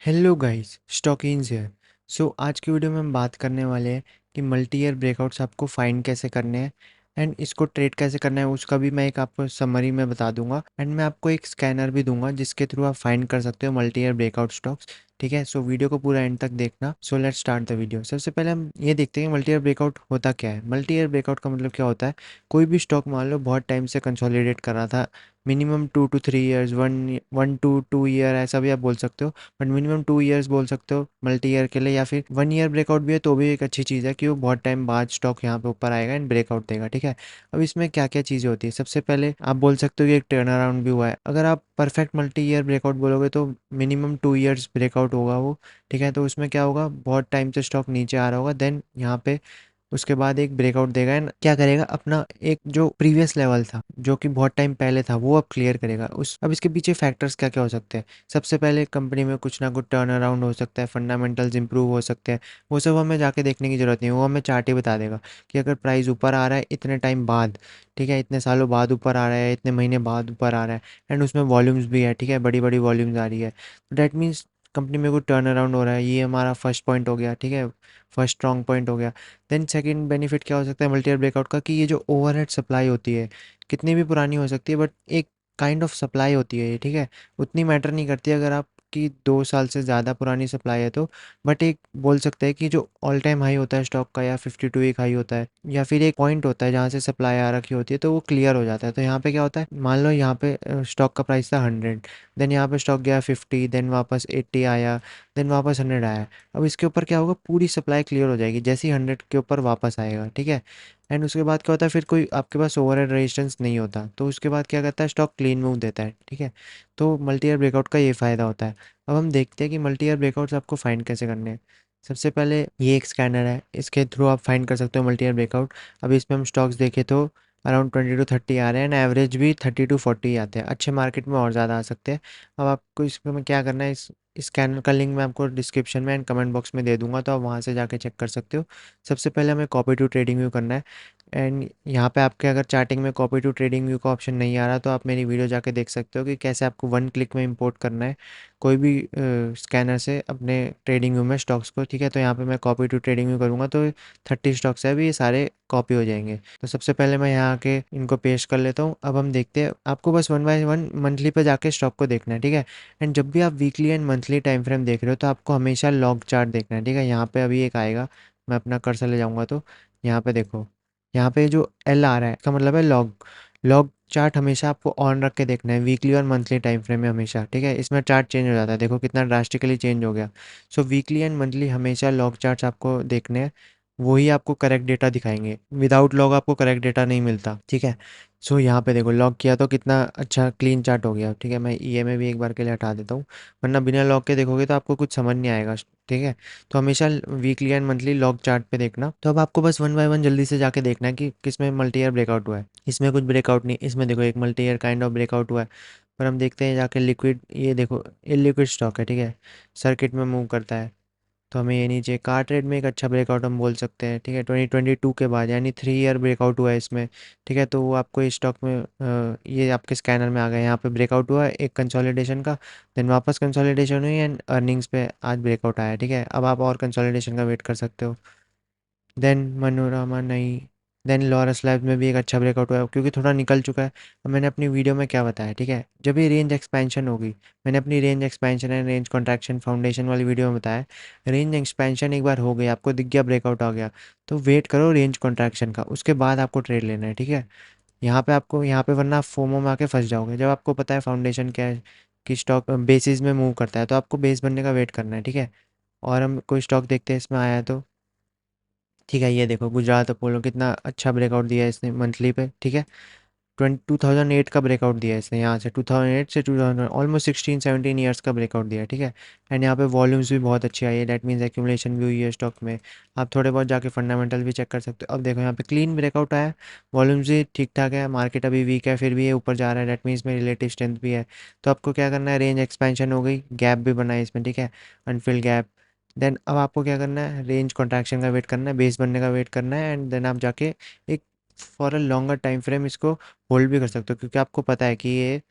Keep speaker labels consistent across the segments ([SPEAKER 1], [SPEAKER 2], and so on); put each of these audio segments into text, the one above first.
[SPEAKER 1] Hello guys, stockings है। सो आज की वीडियो में हम बात करने वाले हैं कि मल्टी ईयर ब्रेकआउट्स आपको फाइंड कैसे करने हैं एंड इसको ट्रेड कैसे करना है, उसका भी मैं एक आपको समरी में बता दूंगा एंड मैं आपको एक स्कैनर भी दूंगा जिसके थ्रू आप फाइंड कर सकते हो मल्टी ईयर ब्रेकआउट स्टॉक्स। ठीक है, सो वीडियो को पूरा एंड तक देखना। So let's start the video. सबसे पहले हम ये देखते हैं कि मल्टी ईयर ब्रेकआउट होता क्या है। मल्टी ईयर ब्रेकआउट का मतलब क्या होता है? कोई भी स्टॉक मान लो बहुत टाइम से कंसोलिडेट कर रहा था, minimum 2 to 3 years, one two 2 year ऐसा भी आप बोल सकते हो, बट मिनिमम 2 ईयर्स बोल सकते हो मल्टी ईयर के लिए, या फिर 1 ईयर ब्रेकआउट भी है तो भी एक अच्छी चीज़ है कि वो बहुत टाइम बाद स्टॉक यहाँ पे ऊपर आएगा एंड ब्रेकआउट देगा। ठीक है, अब इसमें क्या क्या चीज़ें होती है? सबसे पहले आप बोल सकते हो कि एक टर्न अराउंड भी हुआ है। अगर आप परफेक्ट मल्टी ईयर ब्रेकआउट बोलोगे तो मिनिमम 2 ईयर्स ब्रेकआउट होगा वो। ठीक है, तो उसमें क्या होगा, बहुत टाइम से स्टॉक नीचे आ रहा होगा, देन यहाँ पे उसके बाद एक ब्रेकआउट देगा एंड क्या करेगा, अपना एक जो प्रीवियस लेवल था जो कि बहुत टाइम पहले था वो अब क्लियर करेगा। उस अब इसके पीछे फैक्टर्स क्या क्या हो सकते हैं? सबसे पहले कंपनी में कुछ ना कुछ टर्न अराउंड हो सकता है, फंडामेंटल्स इंप्रूव हो सकते हैं। वो सब हमें जाके देखने की ज़रूरत नहीं है, वो हमें चार्ट ही बता देगा कि अगर प्राइस ऊपर आ रहा है इतने टाइम बाद, ठीक है, इतने सालों बाद ऊपर आ रहा है, इतने महीने बाद ऊपर आ रहा है एंड उसमें वॉल्यूम्स भी है, ठीक है, बड़ी बड़ी वॉल्यूम्स आ रही है, तो डैट मीन्स कंपनी में कोई टर्न अराउंड हो रहा है। ये हमारा फर्स्ट पॉइंट हो गया। ठीक है, फर्स्ट स्ट्रॉन्ग पॉइंट हो गया। देन सेकंड बेनिफिट क्या हो सकता है मल्टी ईयर ब्रेकआउट का, कि ये जो ओवरहेड सप्लाई होती है कितनी भी पुरानी हो सकती है, बट एक काइंड ऑफ सप्लाई होती है ये। ठीक है, उतनी मैटर नहीं करती अगर आपकी 2 साल से ज़्यादा पुरानी सप्लाई है तो, बट एक बोल सकते हैं कि जो ऑल टाइम हाई होता है स्टॉक का, या 52 वीक हाई होता है, या फिर एक पॉइंट होता है जहाँ से सप्लाई आ रखी होती है, तो वो क्लियर हो जाता है। तो यहाँ पे क्या होता है, मान लो यहाँ पे स्टॉक का प्राइस था 100, देन यहाँ पे स्टॉक गया 50, देन वापस 80 आया, देन वापस 100 आया। अब इसके ऊपर क्या होगा, पूरी सप्लाई क्लियर हो जाएगी जैसे ही 100 के ऊपर वापस आएगा। ठीक है, एंड उसके बाद क्या होता है, फिर कोई आपके पास ओवरहेड रेजिस्टेंस नहीं होता, तो उसके बाद क्या करता है, स्टॉक क्लीन मूव देता है। ठीक है, तो मल्टी ईयर ब्रेकआउट का ये फ़ायदा होता है। अब हम देखते हैं कि मल्टी ईयर ब्रेकआउट्स आपको फाइंड कैसे करने हैं। सबसे पहले ये एक स्कैनर है, इसके थ्रू आप फाइंड कर सकते हो मल्टी ईयर ब्रेकआउट। अब इसमें हम स्टॉक्स देखें तो अराउंड 20 to 30 आ रहे हैं एंड एवरेज भी 30 to 40 आते हैं। अच्छे मार्केट में और ज़्यादा आ सकते हैं। अब आपको इसमें क्या करना है, इस स्कैनर का लिंक मैं आपको डिस्क्रिप्शन में एंड कमेंट बॉक्स में दे दूंगा, तो आप वहाँ से जाके चेक कर सकते हो। सबसे पहले हमें कॉपी टू ट्रेडिंग व्यू करना है एंड यहाँ पे आपके अगर चार्टिंग में कॉपी टू ट्रेडिंग व्यू का ऑप्शन नहीं आ रहा तो आप मेरी वीडियो जाके देख सकते हो कि कैसे आपको 1 क्लिक में इंपोर्ट करना है कोई भी स्कैनर से अपने ट्रेडिंग व्यू में स्टॉक्स को। ठीक है, तो यहाँ पे मैं कॉपी टू ट्रेडिंग व्यू करूँगा तो 30 स्टॉक्स है, अभी ये सारे कॉपी हो जाएंगे। तो सबसे पहले मैं यहाँ के इनको पेस्ट कर लेता हूँ। अब हम देखते हैं, आपको बस वन बाय वन मंथली पे जाके स्टॉक को देखना है। ठीक है, एंड जब भी आप weekly and monthly time frame देख रहे हो तो आपको हमेशा लॉग चार्ट देखना है। ठीक है, यहाँ पे अभी एक आएगा, मैं अपना कर्सर ले जाऊँगा तो यहाँ पे देखो, यहाँ पे जो एल आ रहा है इसका मतलब है लॉग। लॉग चार्ट हमेशा आपको ऑन रख के देखना है, वीकली और मंथली टाइम फ्रेम में हमेशा। ठीक है, इसमें चार्ट चेंज हो जाता है, देखो कितना ड्रास्टिकली चेंज हो गया। सो वीकली एंड मंथली हमेशा लॉग चार्ट्स आपको देखने हैं, वही आपको करेक्ट डेटा दिखाएंगे। विदाउट लॉग आपको करेक्ट डेटा नहीं मिलता। ठीक है, सो यहाँ पे देखो लॉग किया तो कितना अच्छा क्लीन चार्ट हो गया। ठीक है, मैं ईएमए भी एक बार के लिए हटा देता हूँ, वरना बिना लॉग के देखोगे तो आपको कुछ समझ नहीं आएगा। ठीक है, तो हमेशा weekly and monthly log chart पे देखना। तो अब आपको बस वन बाय वन जल्दी से जाके देखना है कि किस में मल्टी ईयर ब्रेकआउट हुआ है। इसमें कुछ ब्रेकआउट नहीं, इसमें देखो एक multi year kind of breakout हुआ है। पर हम देखते हैं जाके लिक्विड, ये देखो ये लिक्विड स्टॉक है। ठीक है, सर्किट में मूव करता है, तो हमें ये नीचे कार्ट रेट में एक अच्छा ब्रेकआउट हम बोल सकते हैं। ठीक है, 2022 के बाद यानी 3 ईयर ब्रेकआउट हुआ है इसमें। ठीक है, तो वो आपको इस स्टॉक में ये आपके स्कैनर में आ गया, यहाँ पे ब्रेकआउट हुआ है एक कंसोलिडेशन का, देन वापस कंसोलिडेशन हुई एंड अर्निंग्स पे आज ब्रेकआउट आया। ठीक है, अब आप और कंसोलिडेशन का वेट कर सकते हो। देन मनोरमा नहीं, देन लॉरस लैब्स में भी एक अच्छा ब्रेकआउट हुआ है क्योंकि थोड़ा निकल चुका है। अब मैंने अपनी वीडियो में क्या बताया, ठीक है, जब ये रेंज एक्सपेंशन होगी, मैंने अपनी range expansion and range contraction foundation वाली वीडियो में बताया, रेंज एक्सपेंशन एक बार हो गई, आपको दिख गया ब्रेकआउट आ गया, तो वेट करो रेंज कॉन्ट्रैक्शन का, उसके बाद आपको ट्रेड लेना है। ठीक है, यहाँ पे आपको, यहाँ पे वरना आप फोमो में आके फंस जाओगे। जब आपको पता है फाउंडेशन क्या है, कि स्टॉक बेसिस में मूव करता है, तो आपको बेस बनने का वेट करना है। ठीक है, और हम कोई स्टॉक देखते हैं इसमें आया है तो, ठीक है, ये देखो गुजरात अपोलो कितना अच्छा ब्रेकआउट दिया है इसने मंथली पे। ठीक है, 2008 का ब्रेकआउट दिया है इसने, यहाँ से 2008 से 2000 ऑलमोस्ट 16-17 ईयर्स का ब्रेकआउट दिया है। ठीक है, एंड यहाँ पे वॉल्यूम्स भी बहुत अच्छी आई है, डैट मीन्स एक्यूमुलेशन भी हुई है स्टॉक में। आप थोड़े बहुत जाके फंडामेंटल भी चेक कर सकते हो। अब देखो यहाँ पे क्लीन ब्रेकआउट आया है, वॉल्यूम्स भी ठीक ठाक है, मार्केट अभी वीक है फिर भी ये ऊपर जा रहा है, डैट मीन्स में रिलेटिव स्ट्रेंथ भी है। तो आपको क्या करना है, रेंज एक्सपेंशन हो गई, गैप भी बना है इसमें। ठीक है, अनफिल्ड गैप। देन अब आपको क्या करना है, रेंज कॉन्ट्रैक्शन का वेट करना है, बेस बनने का वेट करना है, एंड देन आप जाके एक for a longer time frame इसको होल्ड भी कर सकते हो, क्योंकि आपको पता है कि ये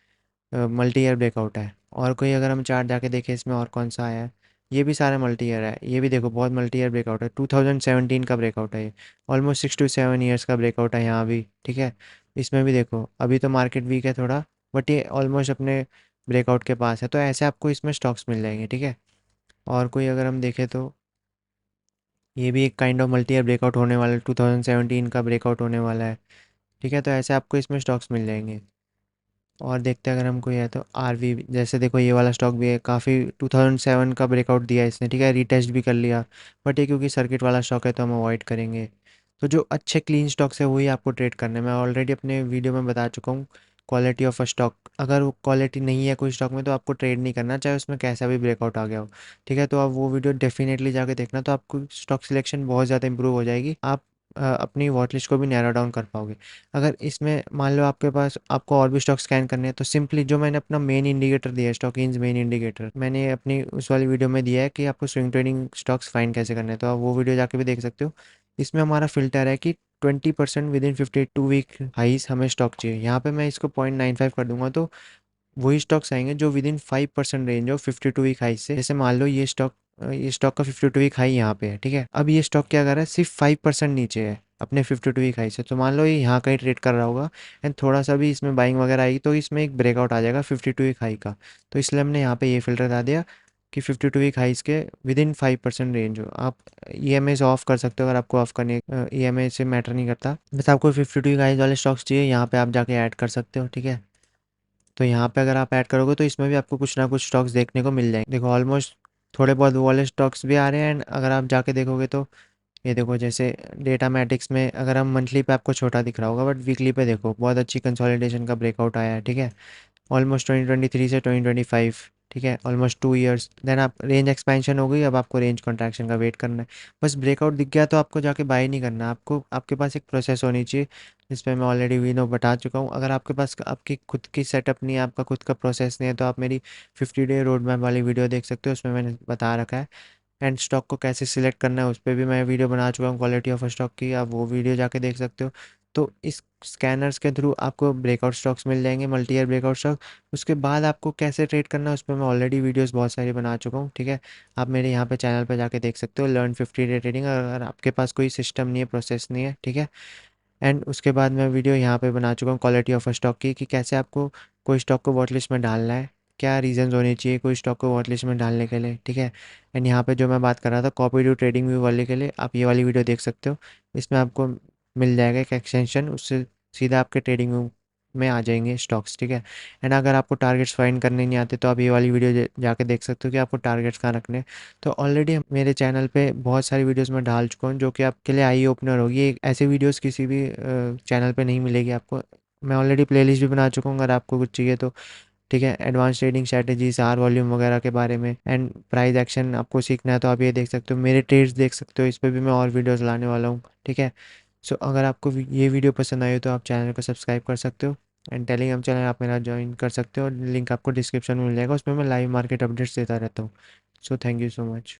[SPEAKER 1] मल्टी ईयर ब्रेकआउट है। और कोई अगर हम चार्ट जाके देखें इसमें और कौन सा आया है, ये भी सारा मल्टी ईयर है, ये भी देखो बहुत मल्टी ईयर ब्रेकआउट है, 2017 का ब्रेकआउट है ये। ऑलमोस्ट 6 to 7 ईयर्स का ब्रेकआउट है यहाँ भी, ठीक है। इसमें भी देखो अभी तो मार्केट वीक है थोड़ा, बट ये ऑलमोस्ट अपने ब्रेकआउट के पास है, तो ऐसे आपको इसमें स्टॉक्स मिल जाएंगे, ठीक है। और कोई अगर हम देखें तो ये भी एक kind of multi year breakout होने वाला है, 2017 का ब्रेकआउट होने वाला है, ठीक है। तो ऐसे आपको इसमें स्टॉक्स मिल जाएंगे। और देखते हैं अगर हम कोई है तो आरवी, जैसे देखो ये वाला स्टॉक भी है, काफ़ी 2007 का ब्रेकआउट दिया है इसने, ठीक है, रीटेस्ट भी कर लिया। बट ये क्योंकि सर्किट वाला स्टॉक है तो हम अवॉइड करेंगे। तो जो अच्छे क्लीन स्टॉक्स है वही आपको ट्रेड करने, मैं ऑलरेडी अपने वीडियो में बता चुका हूँ। क्वालिटी ऑफ अ स्टॉक, अगर वो क्वालिटी नहीं है कोई स्टॉक में तो आपको ट्रेड नहीं करना, चाहे उसमें कैसा भी ब्रेकआउट आ गया हो, ठीक है। तो आप वो वीडियो डेफिनेटली जाके देखना, तो आपको स्टॉक सिलेक्शन बहुत ज़्यादा इंप्रूव हो जाएगी, आप अपनी वॉच लिस्ट को भी नैरो डाउन कर पाओगे। अगर इसमें मान लो आपके पास, आपको और भी स्टॉक स्कैन करने हैं, तो सिंपली जो मैंने अपना मेन इंडिकेटर दिया है, स्टॉक इंज मेन इंडिकेटर, मैंने अपनी उस वाली वीडियो में दिया है कि आपको स्विंग ट्रेडिंग स्टॉक्स फाइंड कैसे करने हैं, तो आप वो वीडियो जाके भी देख सकते हो। इसमें हमारा फिल्टर है कि 20% विद इन 52 वीक हाइस हमें स्टॉक चाहिए। यहाँ पे मैं इसको 0.95 कर दूंगा, तो वही स्टॉक्स आएंगे जो विद इन 5% रेंज हो 52 वीक हाई से। जैसे मान लो ये स्टॉक का 52 वीक हाई यहाँ पे है, ठीक है। अब ये स्टॉक क्या कर रहा है, सिर्फ 5% नीचे है अपने 52 वीक हाई से, तो मान लो ये यहाँ कहीं ट्रेड कर रहा होगा, एंड थोड़ा सा भी इसमें बाइंग वगैरह आएगी तो इसमें एक ब्रेकआउट आ जाएगा 52 वीक हाई का। तो इसलिए हमने यहाँ पे ये फिल्टर लगा दिया कि 52 वीक हाइस के विद इन 5% रेंज हो। आप ई एम आई से ऑफ कर सकते हो अगर आपको ऑफ करनी है, ई एम आई से मैटर नहीं करता, बस आपको 52 वीक हाइस वाले स्टॉक्स चाहिए, यहाँ पे आप जाके ऐड कर सकते हो, ठीक है। तो यहाँ पे अगर आप ऐड करोगे तो इसमें भी आपको कुछ ना कुछ स्टॉक्स देखने को मिल जाएंगे। देखो ऑलमोस्ट थोड़े बहुत वो वाले स्टॉक्स भी आ रहे हैं, एंड अगर आप जाके देखोगे तो ये देखो, जैसे डेटा मैट्रिक्स में अगर हम मंथली पे आपको छोटा दिख रहा होगा, बट वीकली पे देखो बहुत अच्छी कंसोलिडेशन का ब्रेकआउट आया है, ठीक है। ऑलमोस्ट 2023 से 2025, ठीक है, ऑलमोस्ट 2 ईयर्स। देन आप रेंज एक्सपेंशन हो गई, अब आपको रेंज कॉन्ट्रैक्शन का वेट करना है। बस ब्रेकआउट दिख गया तो आपको जाके बाय नहीं करना, आपको आपके पास एक प्रोसेस होनी चाहिए, जिस पे मैं ऑलरेडी वीडियो बता चुका हूँ। अगर आपके पास आपकी खुद की सेटअप नहीं है, आपका खुद का प्रोसेस नहीं है, तो आप मेरी 50 डे रोड मैप वाली वीडियो देख सकते हो, उसमें मैंने बता रखा है। एंड स्टॉक को कैसे सिलेक्ट करना है उस पर भी मैं वीडियो बना चुका हूँ, क्वालिटी ऑफ स्टॉक की, आप वो वीडियो जाके देख सकते हो। तो इस स्कैनर्स के थ्रू आपको ब्रेकआउट स्टॉक्स मिल जाएंगे, मल्टी ईयर ब्रेकआउट स्टॉक। उसके बाद आपको कैसे ट्रेड करना है उस पर मैं ऑलरेडी वीडियोस बहुत सारी बना चुका हूँ, ठीक है। आप मेरे यहाँ पे चैनल पे जाके देख सकते हो, लर्न 50 डे ट्रेडिंग, अगर आपके पास कोई सिस्टम नहीं है, प्रोसेस नहीं है, ठीक है। एंड उसके बाद मैं वीडियो यहाँ पे बना चुका हूँ क्वालिटी ऑफ स्टॉक की, कि कैसे आपको कोई स्टॉक को वॉच लिस्ट में डालना है, क्या रीजंस होने चाहिए कोई स्टॉक को वॉच लिस्ट में डालने के लिए, ठीक है। एंड यहाँ पे जो मैं बात कर रहा था कॉपी टू ट्रेडिंग व्यू वाले के लिए, आप ये वाली वीडियो देख सकते हो। इसमें आपको मिल जाएगा एक एक्सटेंशन, उससे सीधा आपके ट्रेडिंग व्यू में आ जाएंगे स्टॉक्स, ठीक है। एंड अगर आपको टारगेट्स फाइंड करने नहीं आते तो आप ये वाली वीडियो जाके देख सकते हो कि आपको टारगेट्स कहाँ रखने हैं। तो ऑलरेडी मेरे चैनल पे बहुत सारी वीडियोस मैं डाल चुका हूँ जो कि आपके लिए आई ओपनर होगी, ऐसे वीडियोस किसी भी चैनल पे नहीं मिलेगी आपको। मैं ऑलरेडी प्लेलिस्ट भी बना चुका हूँ अगर आपको कुछ चाहिए तो, ठीक है। एडवांस ट्रेडिंग स्ट्रेटेजीज, आर वॉल्यूम वगैरह के बारे में, एंड प्राइस एक्शन आपको सीखना है तो आप ये देख सकते हो, मेरे ट्रेड्स देख सकते हो, इस पर भी मैं और वीडियोज़ लाने वाला हूँ, ठीक है। सो अगर आपको ये वीडियो पसंद आई हो तो आप चैनल को सब्सक्राइब कर सकते हो, एंड टेलीग्राम चैनल आप मेरा ज्वाइन कर सकते हो, लिंक आपको डिस्क्रिप्शन में मिल जाएगा, उसमें मैं लाइव मार्केट अपडेट्स देता रहता हूँ। So thank you so much.